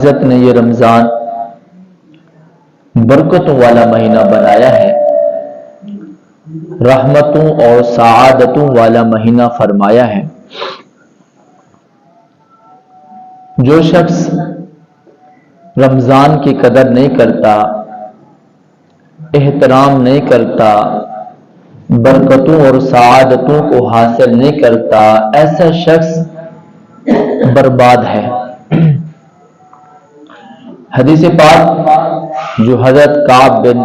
عزت نے یہ رمضان برکتوں والا مہینہ بنایا ہے، رحمتوں اور سعادتوں والا مہینہ فرمایا ہے۔ جو شخص رمضان کی قدر نہیں کرتا، احترام نہیں کرتا، برکتوں اور سعادتوں کو حاصل نہیں کرتا، ایسا شخص برباد ہے۔ حدیث پاک جو حضرت کعب بن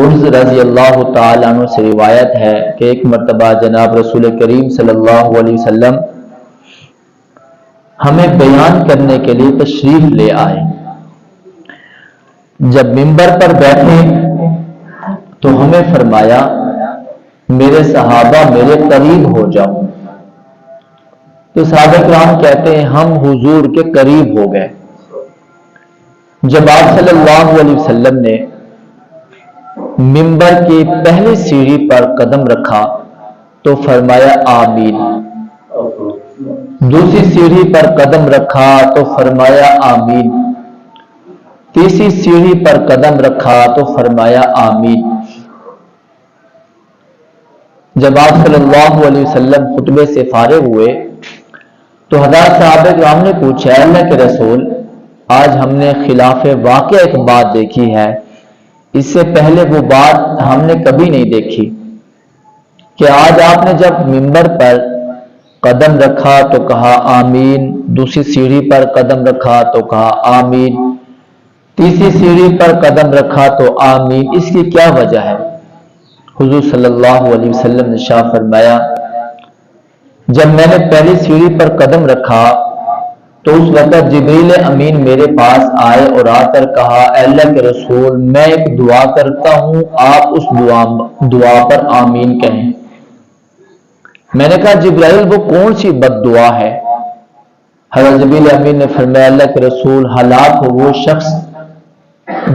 عرض رضی اللہ تعالیٰ عنہ سے روایت ہے کہ ایک مرتبہ جناب رسول کریم صلی اللہ علیہ وسلم ہمیں بیان کرنے کے لیے تشریف لے آئے۔ جب منبر پر بیٹھے تو ہمیں فرمایا میرے صحابہ میرے قریب ہو جاؤ۔ تو صحابہ کرام کہتے ہیں ہم حضور کے قریب ہو گئے۔ جب آپ صلی اللہ علیہ وسلم نے منبر کی پہلی سیڑھی پر قدم رکھا تو فرمایا آمین، دوسری سیڑھی پر قدم رکھا تو فرمایا آمین، تیسری سیڑھی پر قدم رکھا تو فرمایا آمین۔ جب آپ صلی اللہ علیہ وسلم خطبے سے فارغ ہوئے تو حضرات صحابہ کرام نے پوچھا اللہ کے رسول آج ہم نے خلاف واقع ایک بات دیکھی ہے، اس سے پہلے وہ بات ہم نے کبھی نہیں دیکھی کہ آج آپ نے جب منبر پر قدم رکھا تو کہا آمین، دوسری سیڑھی پر قدم رکھا تو کہا آمین، تیسری سیڑھی پر قدم رکھا تو آمین، اس کی کیا وجہ ہے؟ حضور صلی اللہ علیہ وسلم نے ارشاد فرمایا جب میں نے پہلی سیڑھی پر قدم رکھا تو اس وقت جبریل امین میرے پاس آئے اور آ کر کہا اے اللہ کے رسول میں ایک دعا کرتا ہوں، آپ اس دعا پر آمین کہیں۔ میں نے کہا جبرائیل وہ کون سی بد دعا ہے؟ حضرت جبریل امین نے فرمایا اللہ کے رسول ہلاک ہو وہ شخص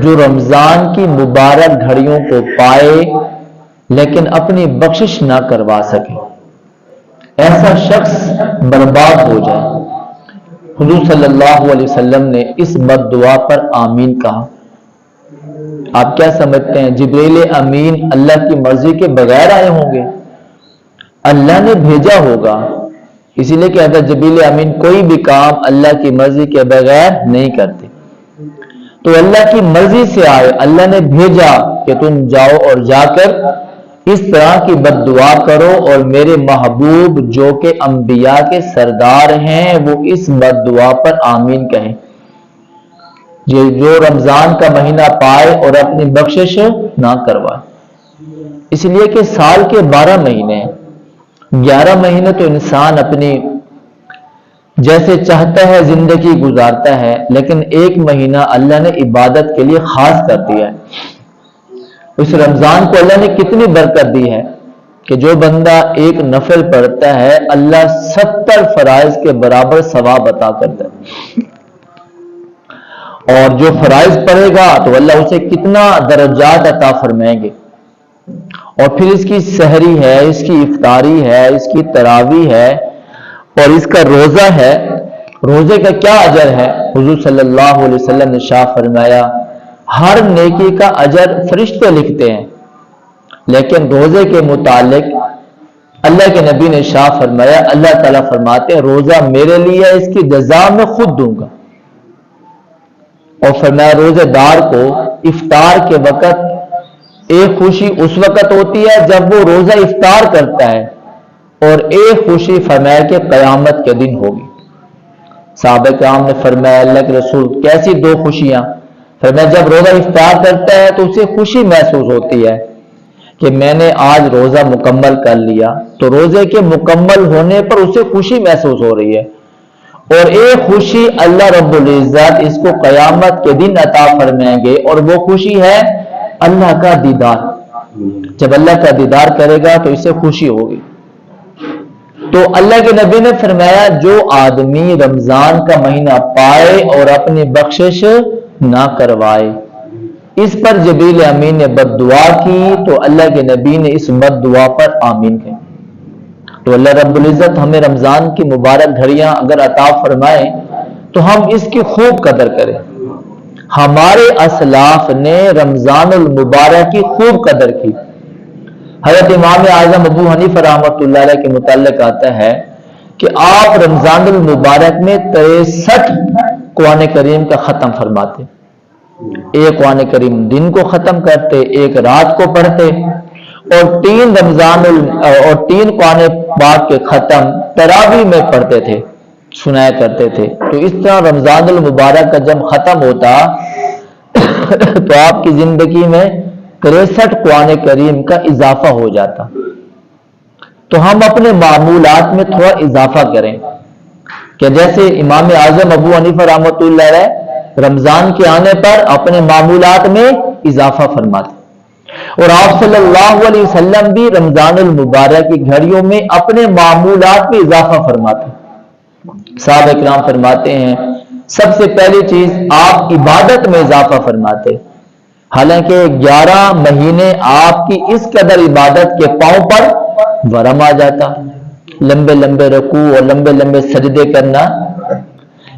جو رمضان کی مبارک گھڑیوں کو پائے لیکن اپنی بخشش نہ کروا سکے، ایسا شخص برباد ہو جائے۔ حضور صلی اللہ علیہ وسلم نے اس بد دعا پر آمین کہا۔ آپ کیا سمجھتے ہیں جبریل امین اللہ کی مرضی کے بغیر آئے ہوں گے؟ اللہ نے بھیجا ہوگا، اسی لیے کہ حضرت جبریل امین کوئی بھی کام اللہ کی مرضی کے بغیر نہیں کرتے، تو اللہ کی مرضی سے آئے، اللہ نے بھیجا کہ تم جاؤ اور جا کر اس طرح کی بد دعا کرو اور میرے محبوب جو کہ انبیاء کے سردار ہیں وہ اس بد دعا پر آمین کہیں جو رمضان کا مہینہ پائے اور اپنی بخشش نہ کروائے۔ اس لیے کہ سال کے 12 مہینے 11 مہینے تو انسان اپنی جیسے چاہتا ہے زندگی گزارتا ہے، لیکن ایک مہینہ اللہ نے عبادت کے لیے خاص کر دیا ہے۔ اس رمضان کو اللہ نے کتنی برکت دی ہے کہ جو بندہ ایک نفل پڑھتا ہے اللہ 70 فرائض کے برابر ثواب عطا کرتا ہے، اور جو فرائض پڑھے گا تو اللہ اسے کتنا درجات عطا فرمائیں گے، اور پھر اس کی سحری ہے، اس کی افطاری ہے، اس کی تراویح ہے اور اس کا روزہ ہے۔ روزے کا کیا اجر ہے؟ حضور صلی اللہ علیہ وسلم نے ارشاد فرمایا ہر نیکی کا اجر فرشتے لکھتے ہیں، لیکن روزے کے متعلق اللہ کے نبی نے ارشاد فرمایا اللہ تعالیٰ فرماتے ہیں روزہ میرے لیے اس کی جزا میں خود دوں گا، اور فرمایا روزے دار کو افطار کے وقت ایک خوشی اس وقت ہوتی ہے جب وہ روزہ افطار کرتا ہے، اور ایک خوشی فرمایا کہ قیامت کے دن ہوگی۔ صحابہ کرام نے فرمایا اللہ کے رسول کیسی دو خوشیاں؟ فرمایا جب روزہ افطار کرتا ہے تو اسے خوشی محسوس ہوتی ہے کہ میں نے آج روزہ مکمل کر لیا، تو روزے کے مکمل ہونے پر اسے خوشی محسوس ہو رہی ہے، اور ایک خوشی اللہ رب العزت اس کو قیامت کے دن عطا فرمائیں گے، اور وہ خوشی ہے اللہ کا دیدار۔ جب اللہ کا دیدار کرے گا تو اسے خوشی ہوگی۔ تو اللہ کے نبی نے فرمایا جو آدمی رمضان کا مہینہ پائے اور اپنی بخشش نہ کروائے، اس پر جبریل امین نے بد دعا کی تو اللہ کے نبی نے اس بد دعا پر آمین کہی۔ تو اللہ رب العزت ہمیں رمضان کی مبارک گھڑیاں اگر عطا فرمائے تو ہم اس کی خوب قدر کریں. ہمارے اسلاف نے رمضان المبارک کی خوب قدر کی. حضرت امام اعظم ابو حنیفہ رحمۃ اللہ علیہ کے متعلق آتا ہے کہ آپ رمضان المبارک میں 63 قرآن کریم کا ختم فرماتے. ایک قرآن کریم دن کو ختم کرتے، ایک رات کو پڑھتے، اور 3 قرآن پاک کے ختم تراویح میں پڑھتے تھے، سنایا کرتے تھے. تو اس طرح رمضان المبارک کا جب ختم ہوتا تو آپ کی زندگی میں 63 قرآن کریم کا اضافہ ہو جاتا. تو ہم اپنے معمولات میں تھوڑا اضافہ کریں کہ جیسے امام اعظم ابو حنیفہ رحمۃ اللہ علیہ رمضان کے آنے پر اپنے معمولات میں اضافہ فرماتے، اور آپ صلی اللہ علیہ وسلم بھی رمضان المبارک کی گھڑیوں میں اپنے معمولات میں اضافہ فرماتے. صحابہ کرام فرماتے ہیں سب سے پہلی چیز آپ عبادت میں اضافہ فرماتے. حالانکہ 11 مہینے آپ کی اس قدر عبادت کے پاؤں پر ورم آ جاتا، لمبے لمبے رکوع اور لمبے لمبے سجدے کرنا،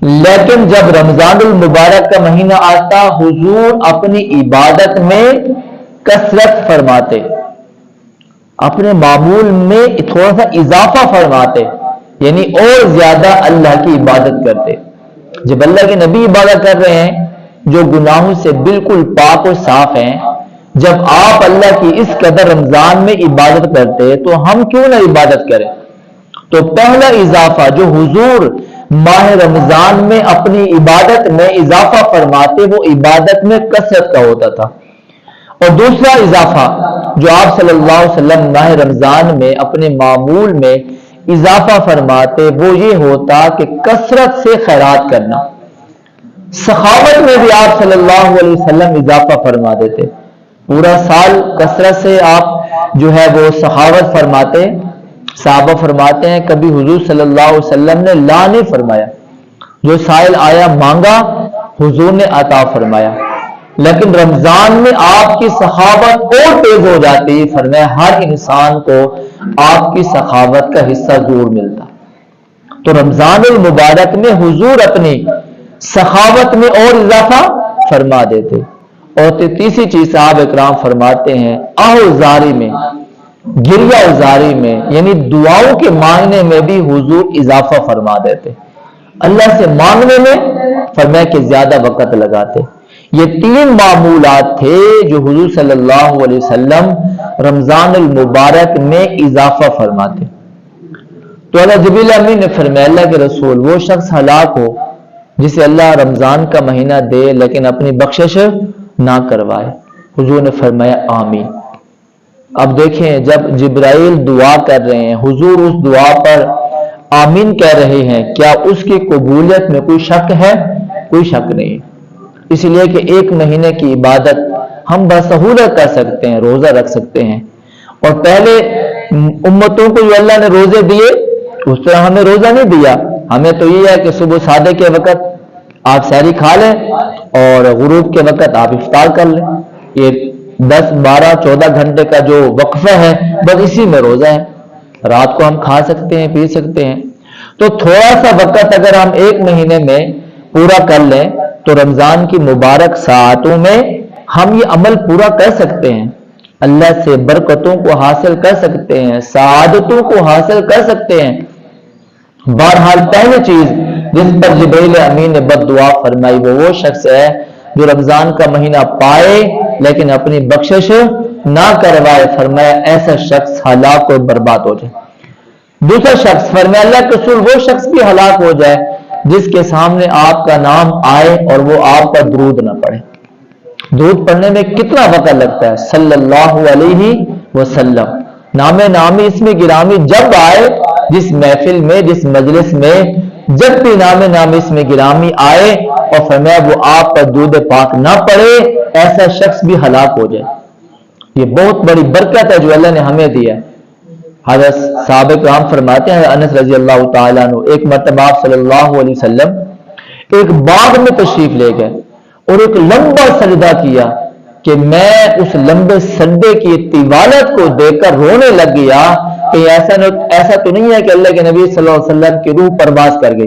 لیکن جب رمضان المبارک کا مہینہ آتا حضور اپنی عبادت میں کثرت فرماتے، اپنے معمول میں تھوڑا سا اضافہ فرماتے، یعنی اور زیادہ اللہ کی عبادت کرتے. جب اللہ کے نبی عبادت کر رہے ہیں جو گناہوں سے بالکل پاک و صاف ہیں، جب آپ اللہ کی اس قدر رمضان میں عبادت کرتے تو ہم کیوں نہ عبادت کریں. تو پہلا اضافہ جو حضور ماہ رمضان میں اپنی عبادت میں اضافہ فرماتے وہ عبادت میں کثرت کا ہوتا تھا. اور دوسرا اضافہ جو آپ صلی اللہ علیہ وسلم ماہ رمضان میں اپنے معمول میں اضافہ فرماتے وہ یہ ہوتا کہ کثرت سے خیرات کرنا. سخاوت میں بھی آپ صلی اللہ علیہ وسلم اضافہ فرما دیتے. پورا سال کثرت سے آپ جو ہے وہ سخاوت فرماتے. صحابہ فرماتے ہیں کبھی حضور صلی اللہ علیہ وسلم نے لا نہیں فرمایا، جو سائل آیا مانگا حضور نے عطا فرمایا. لیکن رمضان میں آپ کی سخاوت اور تیز ہو جاتی. فرمایا ہر انسان کو آپ کی سخاوت کا حصہ ضرور ملتا. تو رمضان المبارک میں حضور اپنی سخاوت میں اور اضافہ فرما دیتے. اور تیسری چیز صاحب اکرام فرماتے ہیں آہوزاری میں، گریہ ازاری میں، یعنی دعاؤں کے مانگنے میں بھی حضور اضافہ فرما دیتے. اللہ سے مانگنے میں فرمایا کہ زیادہ وقت لگاتے. یہ 3 معمولات تھے جو حضور صلی اللہ علیہ وسلم رمضان المبارک میں اضافہ فرماتے. تو اللہ جبریل امین نے فرمایا اللہ کے رسول وہ شخص ہلاک ہو جسے اللہ رمضان کا مہینہ دے لیکن اپنی بخشش نہ کروائے. حضور نے فرمایا آمین. اب دیکھیں جب جبرائیل دعا کر رہے ہیں حضور اس دعا پر آمین کہہ رہے ہیں، کیا اس کی قبولیت میں کوئی شک ہے؟ کوئی شک نہیں. اس لیے کہ 1 مہینے کی عبادت ہم بسہولت کر سکتے ہیں، روزہ رکھ سکتے ہیں. اور پہلے امتوں کو جو اللہ نے روزے دیے اس طرح ہمیں روزہ نہیں دیا. ہمیں تو یہ ہے کہ صبح سادے کے وقت آپ سحری کھا لیں اور غروب کے وقت آپ افطار کر لیں. یہ 10 12 14 گھنٹے کا جو وقفہ ہے بس اسی میں روزہ ہے. رات کو ہم کھا سکتے ہیں پی سکتے ہیں. تو تھوڑا سا وقت اگر ہم 1 مہینے میں پورا کر لیں تو رمضان کی مبارک ساعتوں میں ہم یہ عمل پورا کر سکتے ہیں، اللہ سے برکتوں کو حاصل کر سکتے ہیں، سعادتوں کو حاصل کر سکتے ہیں. بہرحال پہلی چیز جس پر جبریل امین نے بد دعا فرمائی وہ شخص ہے جو رمضان کا مہینہ پائے لیکن اپنی بخشش نہ کروائے. فرمایا ایسا شخص ہلاک اور برباد ہو جائے. دوسرا شخص فرمایا اللہ کے رسول وہ شخص بھی ہلاک ہو جائے جس کے سامنے آپ کا نام آئے اور وہ آپ پر درود نہ پڑھے. درود پڑھنے میں کتنا وقت لگتا ہے؟ صلی اللہ علیہ وسلم. نام نامی اس میں گرامی جب آئے، جس محفل میں جس مجلس میں جب بھی نام نامی اس میں گرامی آئے اور فرمایا وہ آپ پر درود پاک نہ پڑھے ایسا شخص بھی ہلاک ہو جائے. یہ بہت بڑی برکت ہے جو اللہ نے ہمیں دیا. حضرت صحابہ کرام فرماتے ہیں انس رضی اللہ تعالیٰ عنہ ایک مرتبہ آپ صلی اللہ علیہ وسلم ایک باغ میں تشریف لے گئے اور ایک لمبا سجدہ کیا کہ میں اس لمبے سجدے کی طوالت کو دیکھ کر رونے لگ گیا کہ ایسا تو نہیں ہے کہ اللہ کے نبی صلی اللہ علیہ وسلم کی روح پرواز کر گئی.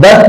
10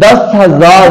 10,000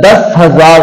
10,000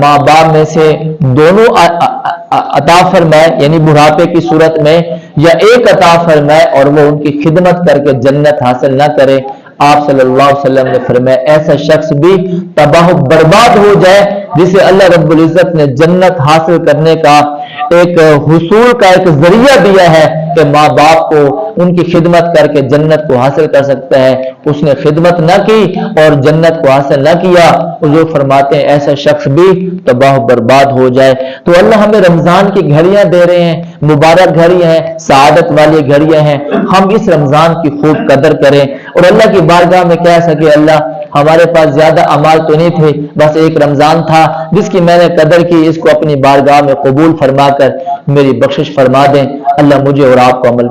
ماں باپ میں سے دونوں عطا فرمائے، یعنی بڑھاپے کی صورت میں، یا ایک عطا فرمائے اور وہ ان کی خدمت کر کے جنت حاصل نہ کرے۔ آپ صلی اللہ علیہ وسلم نے فرمایا ایسا شخص بھی تباہ و برباد ہو جائے جسے اللہ رب العزت نے جنت حاصل کرنے کا ایک حصول کا ایک ذریعہ دیا ہے کہ ماں باپ کو ان کی خدمت کر کے جنت کو حاصل کر سکتا ہے، اس نے خدمت نہ کی اور جنت کو حاصل نہ کیا، حضور فرماتے ہیں ایسا شخص بھی تباہ و برباد ہو جائے۔ تو اللہ ہمیں رمضان کی گھڑیاں دے رہے ہیں، مبارک گھڑیاں ہیں، سعادت والی گھڑیاں ہیں، ہم اس رمضان کی خوب قدر کریں اور اللہ کی بارگاہ میں کہہ سکے اللہ ہمارے پاس زیادہ اعمال تو نہیں تھے، بس ایک رمضان تھا جس کی میں نے قدر کی، اس کو اپنی بارگاہ میں قبول فرما کر میری بخشش فرما دیں۔ اللہ مجھے اور آپ کو عمل